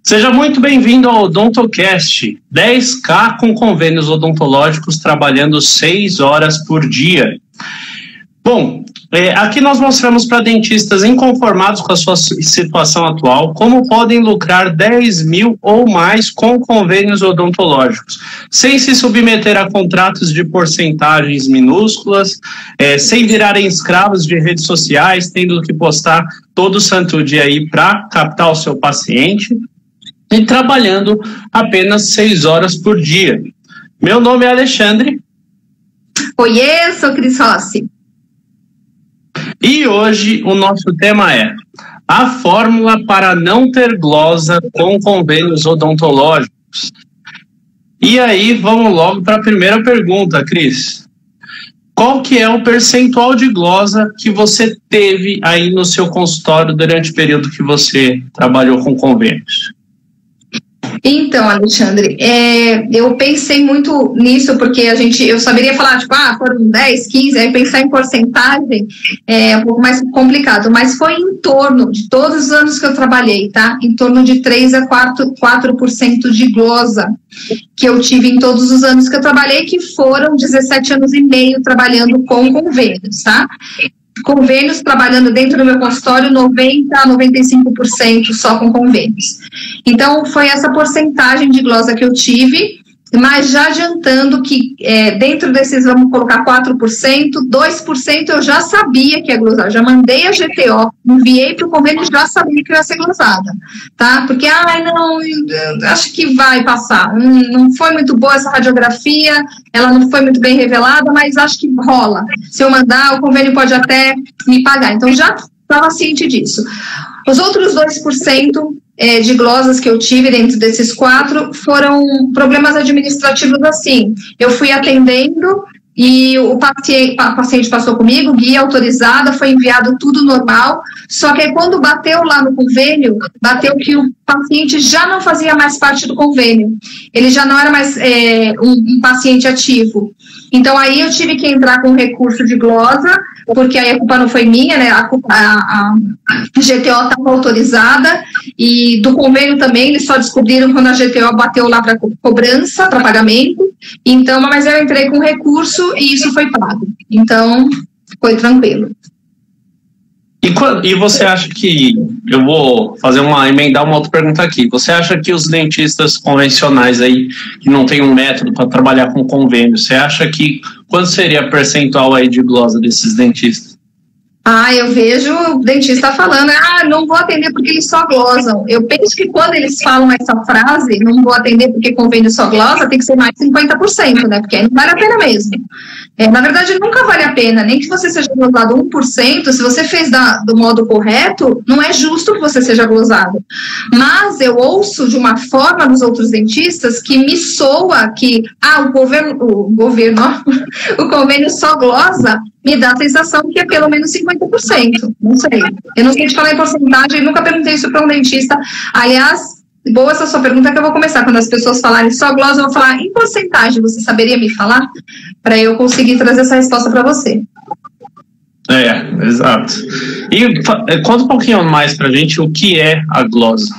Seja muito bem-vindo ao Odontocast, 10K com convênios odontológicos trabalhando 6 horas por dia. Bom, aqui nós mostramos para dentistas inconformados com a sua situação atual como podem lucrar 10 mil ou mais com convênios odontológicos, sem se submeter a contratos de porcentagens minúsculas, sem virarem escravos de redes sociais, tendo que postar todo santo dia aí para captar o seu paciente e trabalhando apenas 6 horas por dia. Meu nome é Alexandre. Oiê, sou Cris Rossi. E hoje o nosso tema é a fórmula para não ter glosa com convênios odontológicos. E aí, vamos logo para a primeira pergunta, Cris. Qual que é o percentual de glosa que você teve aí no seu consultório durante o período que você trabalhou com convênios? Então, Alexandre, eu pensei muito nisso, porque eu saberia falar, foram 10, 15, aí pensar em porcentagem é um pouco mais complicado, mas foi em torno de todos os anos que eu trabalhei, tá? Em torno de 3 a 4% de glosa que eu tive em todos os anos que eu trabalhei, que foram 17 anos e meio trabalhando com convênios, tá? Convênios, trabalhando dentro do meu consultório, 90% a 95% só com convênios. Então, foi essa porcentagem de glosa que eu tive, mas já adiantando que dentro desses, vamos colocar 4%, 2% eu já sabia que ia glosar, já mandei a GTO, enviei para o convênio e já sabia que ia ser glosada, tá? Porque, não, acho que vai passar, não foi muito boa essa radiografia, ela não foi muito bem revelada, mas acho que rola. Se eu mandar, o convênio pode até me pagar, então já estava ciente disso. Os outros 2% de glosas que eu tive dentro desses 4 foram problemas administrativos assim. Eu fui atendendo e o paciente passou comigo, guia autorizada, foi enviado tudo normal, só que aí quando bateu lá no convênio, bateu que o paciente já não fazia mais parte do convênio, ele já não era mais um paciente ativo. Então aí eu tive que entrar com recurso de glosa, porque aí a culpa não foi minha, né? A GTO estava autorizada e do convênio também, eles só descobriram quando a GTO bateu lá para cobrança, para pagamento. Então, mas eu entrei com recurso e isso foi pago. Então, foi tranquilo. E você acha que, eu vou emendar uma outra pergunta aqui, você acha que os dentistas convencionais aí, que não tem um método para trabalhar com convênio, você acha que, quanto seria a percentual aí de glosa desses dentistas? Eu vejo o dentista falando, não vou atender porque eles só glosam. Eu penso que quando eles falam essa frase, não vou atender porque convênio só glosa, tem que ser mais de 50%, né? Porque aí não vale a pena mesmo. Na verdade, nunca vale a pena, nem que você seja glosado 1%, se você fez do modo correto, não é justo que você seja glosado. Mas eu ouço de uma forma dos outros dentistas que me soa que, o convênio só glosa, me dá a sensação que é pelo menos 50%, não sei. Eu não sei te falar em porcentagem, nunca perguntei isso para um dentista. Aliás, boa essa sua pergunta que eu vou começar. Quando as pessoas falarem só glosa, eu vou falar em porcentagem. Você saberia me falar? Para eu conseguir trazer essa resposta para você. Exato. E conta um pouquinho mais para a gente o que é a glosa.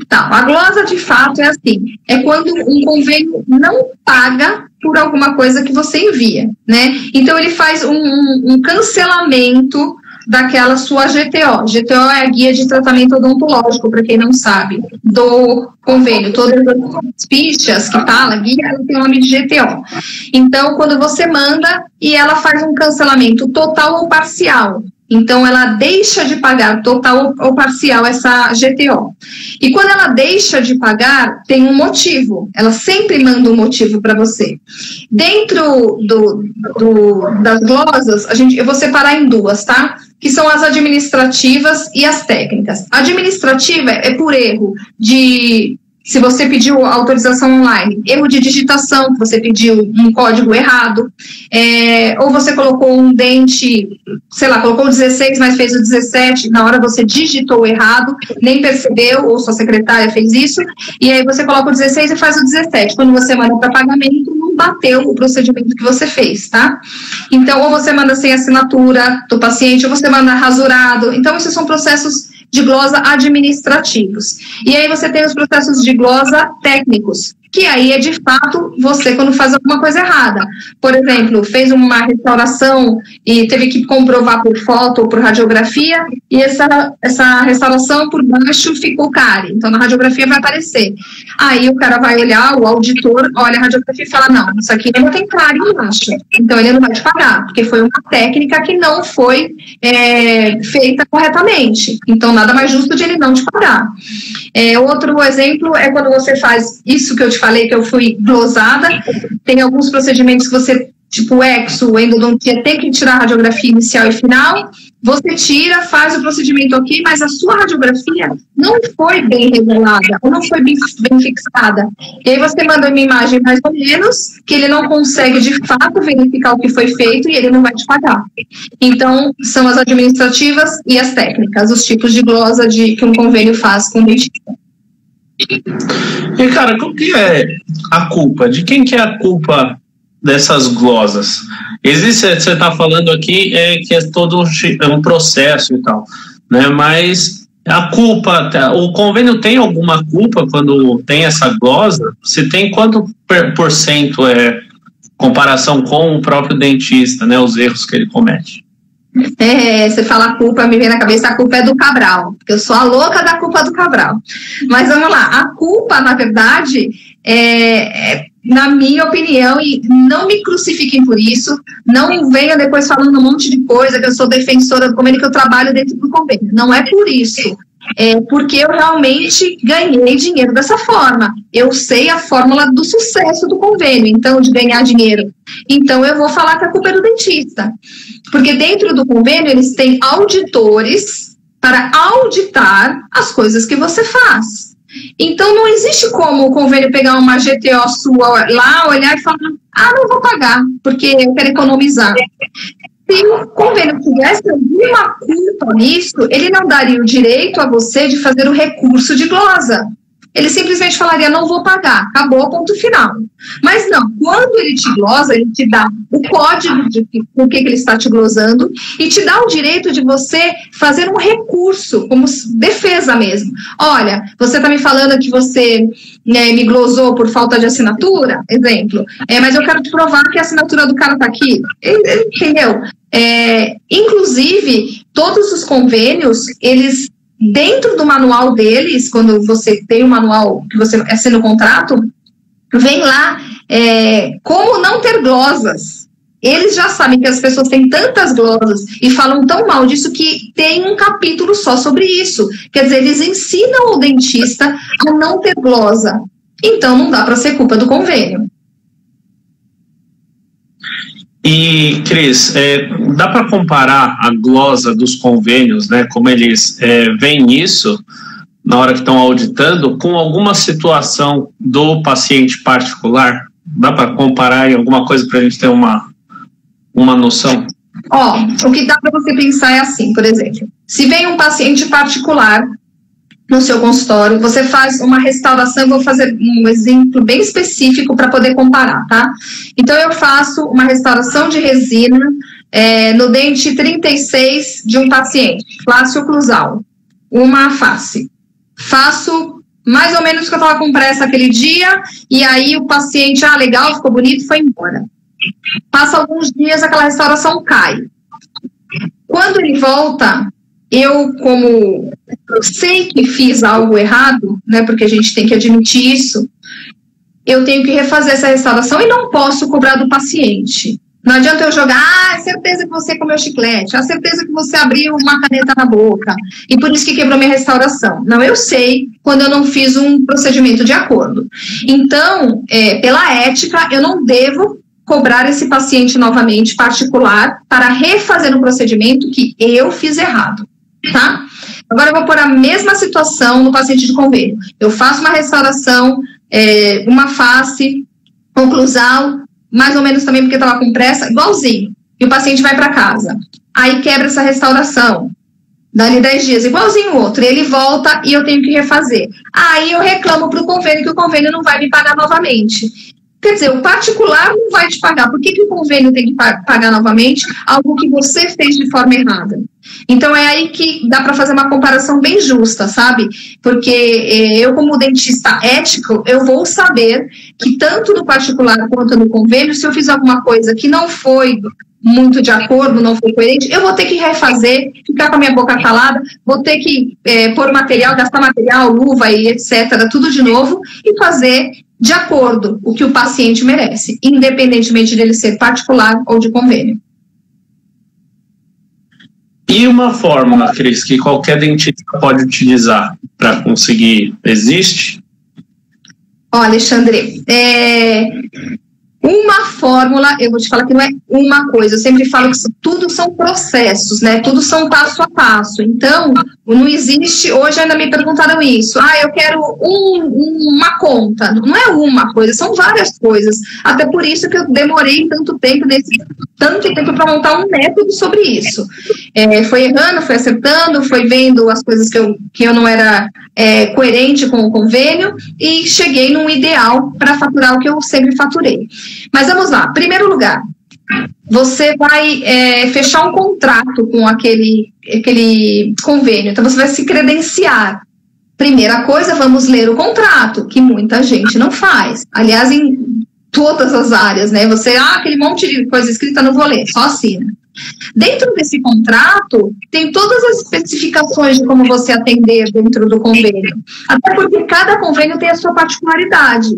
Tá, a glosa de fato é assim, é quando um convênio não paga por alguma coisa que você envia, né? Então ele faz um cancelamento daquela sua GTO. GTO é a guia de tratamento odontológico, para quem não sabe, do convênio. Todas as fichas que fala, guia, ela tem o nome de GTO. Então, quando você manda e ela faz um cancelamento total ou parcial, então ela deixa de pagar total ou parcial essa GTO. E quando ela deixa de pagar, tem um motivo. Ela sempre manda um motivo para você. Dentro das glosas, eu vou separar em 2, tá? Que são as administrativas e as técnicas. A administrativa é por erro de Se você pediu autorização online, erro de digitação, que você pediu um código errado, ou você colocou um dente, sei lá, colocou o 16, mas fez o 17, na hora você digitou errado, nem percebeu, ou sua secretária fez isso, e aí você coloca o 16 e faz o 17. Quando você manda para pagamento, não bateu o procedimento que você fez, tá? Então, ou você manda sem assinatura do paciente, ou você manda rasurado. Então, esses são processos de glosa administrativos. E aí você tem os processos de glosa técnicos, que aí é de fato você quando faz alguma coisa errada. Por exemplo, fez uma restauração e teve que comprovar por foto ou por radiografia, e essa restauração por baixo ficou cárie. Então na radiografia vai aparecer. Aí o cara vai olhar, o auditor olha a radiografia e fala, não, isso aqui não tem cárie embaixo. Então ele não vai te pagar, porque foi uma técnica que não foi feita corretamente. Então nada mais justo de ele não te pagar. Outro exemplo é quando você faz isso que eu te falei, que eu fui glosada, tem alguns procedimentos que você, tipo exo, endodontia, tem que tirar a radiografia inicial e final, você tira, faz o procedimento ok, mas a sua radiografia não foi bem revelada, ou não foi bem fixada. E aí você manda uma imagem mais ou menos, que ele não consegue de fato verificar o que foi feito e ele não vai te pagar. Então, são as administrativas e as técnicas, os tipos de glosa que um convênio faz com o dentista. E, cara, qual que é a culpa? De quem que é a culpa dessas glosas? Existe, você está falando aqui, que é todo um processo e tal, né? Mas a culpa, o convênio tem alguma culpa quando tem essa glosa? Se tem quanto por cento comparação com o próprio dentista, né? Os erros que ele comete? Você fala a culpa, me vem na cabeça, a culpa é do Cabral, porque eu sou a louca da culpa do Cabral. Mas vamos lá, a culpa, na verdade, na minha opinião, e não me crucifiquem por isso, não venham depois falando um monte de coisa, que eu sou defensora do convênio, que eu trabalho dentro do convênio. Não é por isso. É porque eu realmente ganhei dinheiro dessa forma. Eu sei a fórmula do sucesso do convênio, então, de ganhar dinheiro. Então, eu vou falar que a culpa é do dentista. Porque dentro do convênio, eles têm auditores para auditar as coisas que você faz. Então, não existe como o convênio pegar uma GTO sua lá, olhar e falar, não vou pagar, porque eu quero economizar. Se o convênio tivesse alguma culpa nisso, ele não daria o direito a você de fazer o recurso de glosa. Ele simplesmente falaria, não vou pagar, acabou, ponto final. Mas não, quando ele te glosa, ele te dá o código de por que ele está te glosando e te dá o direito de você fazer um recurso, como defesa mesmo. Olha, você está me falando que você me glosou por falta de assinatura, exemplo, mas eu quero te provar que a assinatura do cara está aqui, entendeu? Inclusive, todos os convênios, eles dentro do manual deles, quando você tem um manual que você assina o contrato, vem lá como não ter glosas. Eles já sabem que as pessoas têm tantas glosas e falam tão mal disso que tem um capítulo só sobre isso. Quer dizer, eles ensinam o dentista a não ter glosa. Então, não dá para ser culpa do convênio. E, Cris, dá para comparar a glosa dos convênios, né, como eles veem isso na hora que estão auditando, com alguma situação do paciente particular? Dá para comparar em alguma coisa para a gente ter uma noção? O que dá para você pensar é assim, por exemplo, se vem um paciente particular no seu consultório, você faz uma restauração, vou fazer um exemplo bem específico para poder comparar, tá? Então, eu faço uma restauração de resina no dente 36 de um paciente, face oclusal, uma face. Faço mais ou menos o que eu estava com pressa aquele dia, e aí o paciente, legal, ficou bonito, foi embora. Passa alguns dias, aquela restauração cai. Quando ele volta, eu sei que fiz algo errado, né, porque a gente tem que admitir isso, eu tenho que refazer essa restauração e não posso cobrar do paciente. Não adianta eu jogar, certeza que você comeu chiclete, certeza que você abriu uma caneta na boca, e por isso que quebrou minha restauração. Não, eu sei quando eu não fiz um procedimento de acordo. Então, pela ética, eu não devo cobrar esse paciente novamente particular para refazer um procedimento que eu fiz errado. Tá? Agora eu vou pôr a mesma situação no paciente de convênio. Eu faço uma restauração, uma face, oclusal, mais ou menos também porque estava com pressa, igualzinho. E o paciente vai para casa. Aí quebra essa restauração. Dali 10 dias, igualzinho o outro. Ele volta e eu tenho que refazer. Aí eu reclamo para o convênio que o convênio não vai me pagar novamente. Quer dizer, o particular não vai te pagar. Por que o convênio tem que pagar novamente algo que você fez de forma errada? Então, é aí que dá para fazer uma comparação bem justa, sabe? Porque eu, como dentista ético, eu vou saber que tanto no particular quanto no convênio, se eu fiz alguma coisa que não foi muito de acordo, não foi coerente, eu vou ter que refazer, ficar com a minha boca calada, vou ter que pôr material, gastar material, luva e etc., tudo de novo, e fazer de acordo o que o paciente merece, independentemente dele ser particular ou de convênio. E uma fórmula, Cris, que qualquer dentista pode utilizar para conseguir, existe? Olha, Alexandre, uma fórmula, eu vou te falar que não é uma coisa, eu sempre falo que tudo são processos, né? Tudo são passo a passo. Então, não existe, hoje ainda me perguntaram isso, eu quero uma conta. Não é uma coisa, são várias coisas. Até por isso que eu demorei tanto tempo para montar um método sobre isso. Foi errando, foi acertando, foi vendo as coisas que eu não era coerente com o convênio e cheguei num ideal para faturar o que eu sempre faturei. Mas vamos lá, primeiro lugar, você vai fechar um contrato com aquele convênio, então você vai se credenciar. Primeira coisa, vamos ler o contrato, que muita gente não faz. Aliás, em todas as áreas, né? Você, aquele monte de coisa escrita, não vou ler, só assina. Dentro desse contrato, tem todas as especificações de como você atender dentro do convênio. Até porque cada convênio tem a sua particularidade.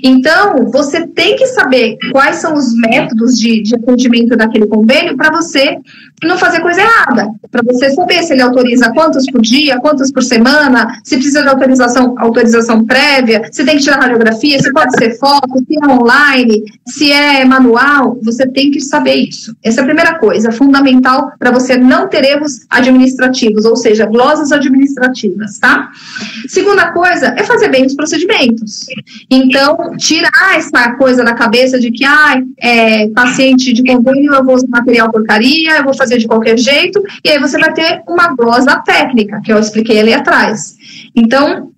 Então, você tem que saber quais são os métodos de atendimento daquele convênio para você não fazer coisa errada. Para você saber se ele autoriza quantos por dia, quantos por semana, se precisa de autorização prévia, se tem que tirar radiografia, se pode ser foto, se é online, se é manual. Você tem que saber isso. Essa é a primeira coisa, fundamental para você não ter erros administrativos, ou seja, glosas administrativas, tá? Segunda coisa é fazer bem os procedimentos. Então, tirar essa coisa da cabeça de que, paciente de convênio, eu vou usar material porcaria, eu vou fazer de qualquer jeito, e aí você vai ter uma glosa técnica, que eu expliquei ali atrás. Então,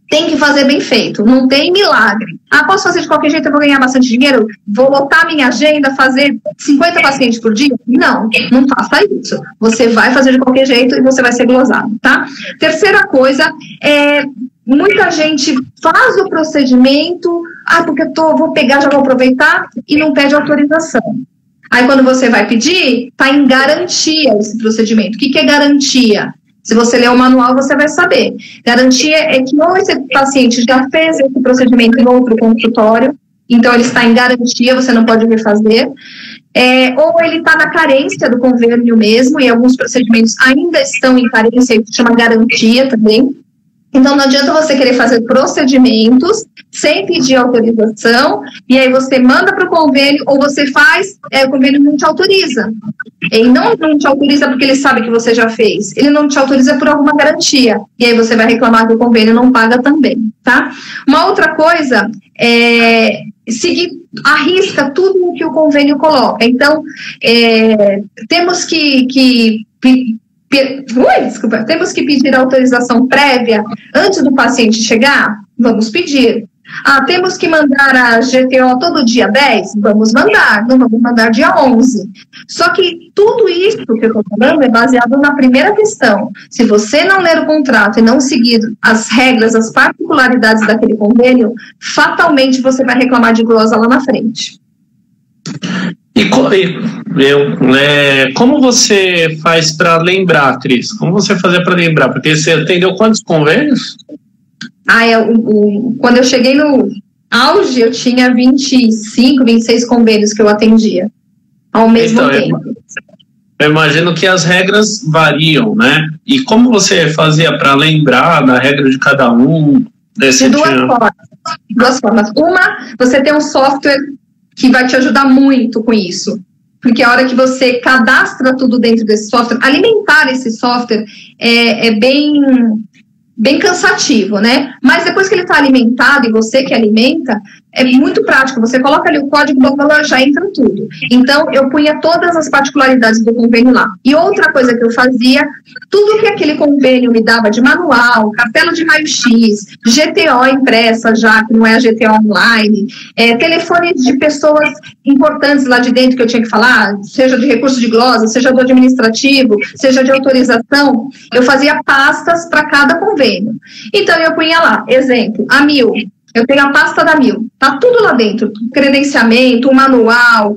tem que fazer bem feito, não tem milagre. Posso fazer de qualquer jeito, eu vou ganhar bastante dinheiro? Vou lotar minha agenda, fazer 50 pacientes por dia? Não faça isso. Você vai fazer de qualquer jeito e você vai ser glosado, tá? Terceira coisa, muita gente faz o procedimento, porque vou pegar, já vou aproveitar, e não pede autorização. Aí quando você vai pedir, está em garantia esse procedimento. O que é garantia? Se você ler o manual, você vai saber. Garantia é que ou esse paciente já fez esse procedimento em outro consultório, então ele está em garantia, você não pode refazer, ou ele está na carência do convênio mesmo, e alguns procedimentos ainda estão em carência, isso chama garantia também. Então, não adianta você querer fazer procedimentos sem pedir autorização, e aí você manda para o convênio, ou você faz, o convênio não te autoriza. Ele não te autoriza porque ele sabe que você já fez. Ele não te autoriza por alguma garantia. E aí você vai reclamar que o convênio não paga também, tá? Uma outra coisa é seguir à risca tudo o que o convênio coloca. Então, temos que pedir autorização prévia antes do paciente chegar? Vamos pedir. Temos que mandar a GTO todo dia 10? Vamos mandar, não vamos mandar dia 11. Só que tudo isso que eu estou falando é baseado na primeira questão. Se você não ler o contrato e não seguir as regras, as particularidades daquele convênio, fatalmente você vai reclamar de glosa lá na frente. Como você faz para lembrar, Cris? Como você fazia para lembrar? Porque você atendeu quantos convênios? Quando eu cheguei no auge, eu tinha 25, 26 convênios que eu atendia ao mesmo tempo. Eu imagino que as regras variam, né? E como você fazia para lembrar da regra de cada um? De duas formas. Uma, você tem um software que vai te ajudar muito com isso. Porque a hora que você cadastra tudo dentro desse software, alimentar esse software é bem cansativo, né? Mas depois que ele está alimentado e você que alimenta, é muito prático, você coloca ali o código, já entra tudo. Então, eu punha todas as particularidades do convênio lá. E outra coisa que eu fazia, tudo que aquele convênio me dava de manual, cartela de raio-x, GTO impressa já, que não é a GTO online, telefone de pessoas importantes lá de dentro que eu tinha que falar, seja de recurso de glosa, seja do administrativo, seja de autorização, eu fazia pastas para cada convênio. Então, eu punha lá, exemplo, a Mil. Eu tenho a pasta da Mil, tá tudo lá dentro, credenciamento, um manual,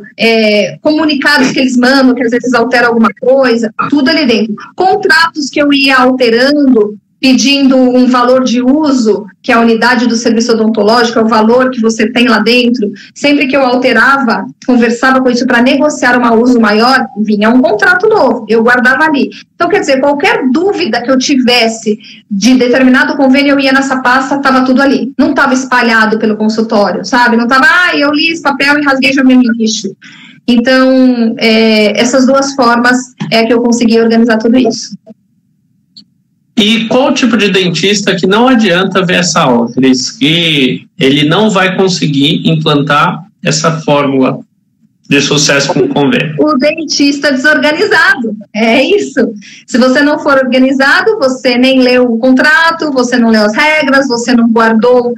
comunicados que eles mandam, que às vezes altera alguma coisa, tudo ali dentro. Contratos que eu ia alterando, pedindo um valor de uso, que é a unidade do serviço odontológico, é o valor que você tem lá dentro. Sempre que eu alterava, conversava com isso para negociar um uso maior, vinha um contrato novo, eu guardava ali. Então, quer dizer, qualquer dúvida que eu tivesse de determinado convênio, eu ia nessa pasta, estava tudo ali. Não estava espalhado pelo consultório, sabe? Não estava, eu li esse papel e rasguei já meu lixo. Então, essas duas formas é que eu consegui organizar tudo isso. E qual tipo de dentista que não adianta ver essa aula, Cris, que ele não vai conseguir implantar essa fórmula de sucesso com o convênio? O dentista desorganizado, é isso. Se você não for organizado, você nem leu o contrato, você não leu as regras, você não guardou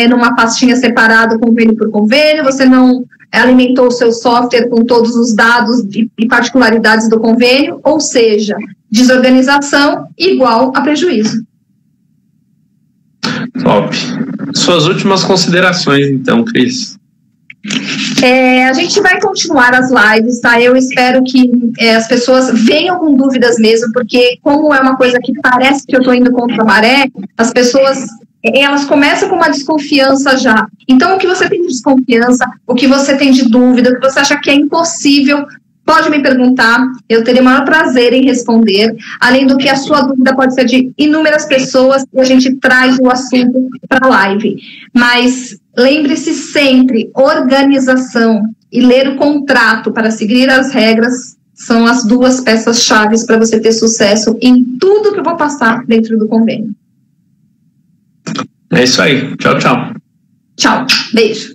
numa pastinha separada convênio por convênio, você não alimentou o seu software com todos os dados e particularidades do convênio, ou seja, desorganização igual a prejuízo. Top. Suas últimas considerações, então, Cris. A gente vai continuar as lives, tá? Eu espero que as pessoas venham com dúvidas mesmo, porque como é uma coisa que parece que eu estou indo contra a maré, as pessoas, elas começam com uma desconfiança já. Então, o que você tem de desconfiança, o que você tem de dúvida, o que você acha que é impossível, pode me perguntar, eu terei o maior prazer em responder, além do que a sua dúvida pode ser de inúmeras pessoas e a gente traz o assunto para a live. Mas lembre-se sempre, organização e ler o contrato para seguir as regras são as duas peças-chave para você ter sucesso em tudo que eu vou passar dentro do convênio. É isso aí. Tchau, tchau. Tchau. Beijo.